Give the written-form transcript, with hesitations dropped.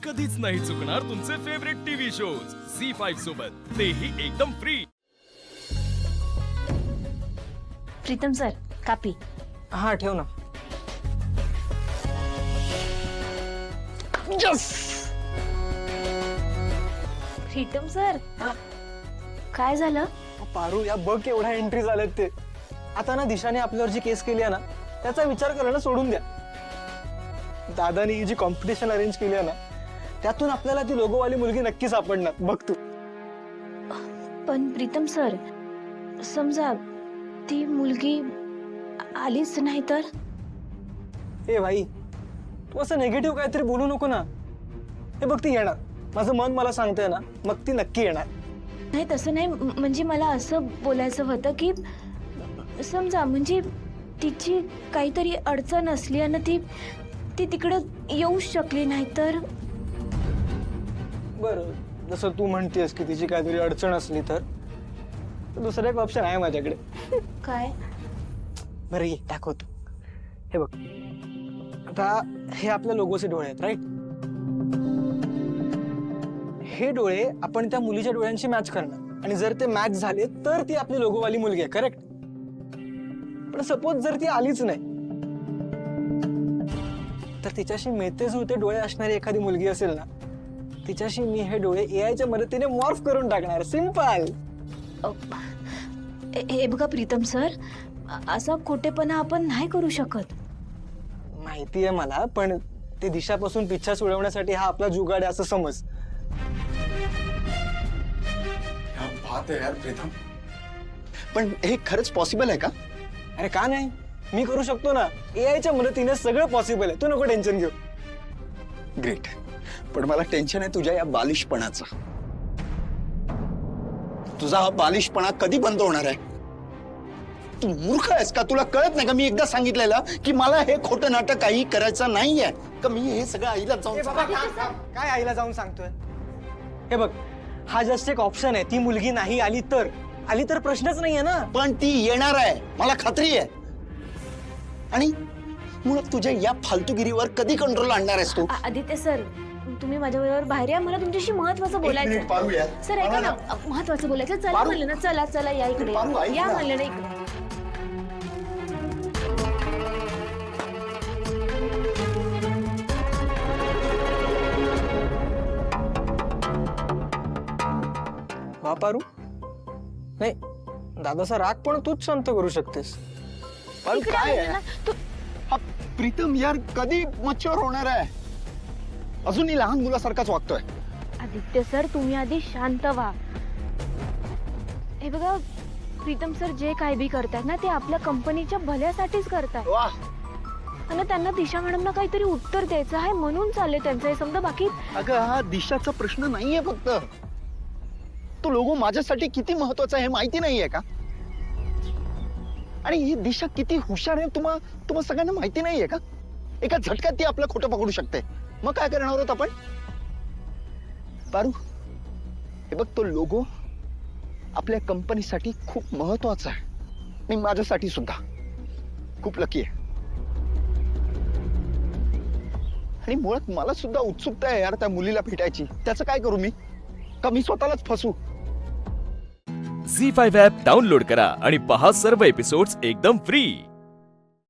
कधीच नाही चुकणार तुमचे फेवरेट टीव्ही शोज झी5 सोबत, तेही एकदम फ्री। प्रीतम सर, कापी। हा ठेव ना। प्रीतम सर, काय झालं? पारू, या बघ एवढ्या एंट्री झाल्यात ते। आता ना दिशाने आपल्यावर जी केस केली आहे ना, त्याचा विचार करणं सोडून द्या। दादानी ही जी कॉम्पिटिशन अरेंज केली आहे ना, त्यातून आपल्याला ती लोगोवाली मुलगी नक्की सापडणार, बघ तू। पण प्रीतम सर, समजा ती मुलगी आलीच नाही तर? ए भाई, तू असं नेगेटिव्ह काहीतरी बोलू नको ना। हे बघ, ती येणार, माझं मन मला सांगतंय ना, मग ती नक्की येणार। नाही तसं नाही, म्हणजे मला असं बोलायचं होतं की समजा म्हणजे तिची काहीतरी अडचण असली आणि ती तिकडे येऊ शकली नाही तर? बरं, जसं तू म्हणतेस की तिची काहीतरी अडचण असली तर दुसरा एक ऑप्शन आहे माझ्याकडे। काय? बरं ये दाखवतो। हे बघ, आता हे आपल्या लोगोचे डोळे आहेत, राईट? हे डोळे आपण त्या मुलीच्या डोळ्यांशी मॅच करणार, आणि जर ते मॅच झाले तर ती आपली लोगोवाली मुलगी आहे, करेक्ट? पण सपोज जर ती आलीच नाही तर तिच्याशी मिळते जुळते डोळे असणारी एखादी मुलगी असेल ना, तिच्याशी मी हे डोळे एआयच्या मदतीने मॉर्फ करून टाकणार, सिंपल। हे बघा प्रीतम सर, असा खोटेपणा आपण नाही करू शकत। माहिती आहे मला, पण ते दिशापासून पिच्छा सोडवण्यासाठी हा आपला जुगाड आहे असं समज। क्या बात है यार प्रीतम, पण हे खरंच पॉसिबल आहे का? अरे का नाही, मी करू शकतो ना। एआयच्या मदतीने सगळं पॉसिबल आहे, तू नको टेन्शन घेऊ। ग्रेट, पण मला टेन्शन आहे तुझ्या या बालिशपणाचं। तुझा हा बालिशपणा कधी बंद होणार आहे? तू मूर्ख आहेस का? तुला कळत नाही का? मी एकदा सांगितलेलं की मला हे खोटं नाटक काही करायचं नाहीये का? मी हे सगळं आईला जाऊन काय आईला जाऊन सांगतोय? हे बघ, हा जस्ट एक ऑप्शन आहे। ती मुलगी नाही आली तर प्रश्नच नाहीये ना। पण ती येणार आहे, मला खात्री आहे। आणि मुळात तुझ्या या फालतूगिरीवर कधी कंट्रोल आणणार आहेस तू? आदित्य सर, तुम्ही माझ्याबरोबर बाहेर या, मला तुमच्याशी महत्वाचं बोलायचं। पारूया सर ऐका ना, महत्वाचं बोलायचं। चला म्हणलं ना, चला चला या इकडे, या म्हणलं ना इकडे। वा पारू, नाही दादाचा राग पण तूच शांत करू शकतेस। पारू इकडे काय आलेलं आहे? ना, तू हा प्रीतम यार कधी मच्युअर होणार आहे? अजूनही लहान मुलासारखाच वागतोय। आदित्य सर, तुम्ही आधी शांत व्हा। हे बघा प्रीतम सर, जे काय बी करतात ना, ते आपल्या कंपनीच्या भल्यासाठीच करतात, वाह, आणि त्यांना दिशा मॅडमना काहीतरी उत्तर द्यायचं आहे म्हणून चालले त्यांचं हे समजा। बाकी अगं हा दिशाचा प्रश्न नाहीये फक्त। तो लोगो माझ्यासाठी किती महत्वाचा आहे हे माहिती नाहीये का? आणि ही दिशा किती हुशार आहे तुम्हा सगळ्यांना माहिती नाहीये का? एका झटक्यात ती आपलं खोटं पकडू शकते। मग काय करणार आहोत आपण? पारू, हे बघ, तो लोगो आपल्या कंपनीसाठी खूप महत्वाचा आहे आणि माझ्यासाठी सुद्धा खूप लकी आहे। आणि मुळात मला सुद्धा उत्सुकता आहे यार त्या मुलीला भेटायची। त्याचं काय करू मी? का मी स्वतःलाच फसू? झी5 ॲप डाउनलोड करा आणि पहा सर्व एपिसोड्स एकदम फ्री।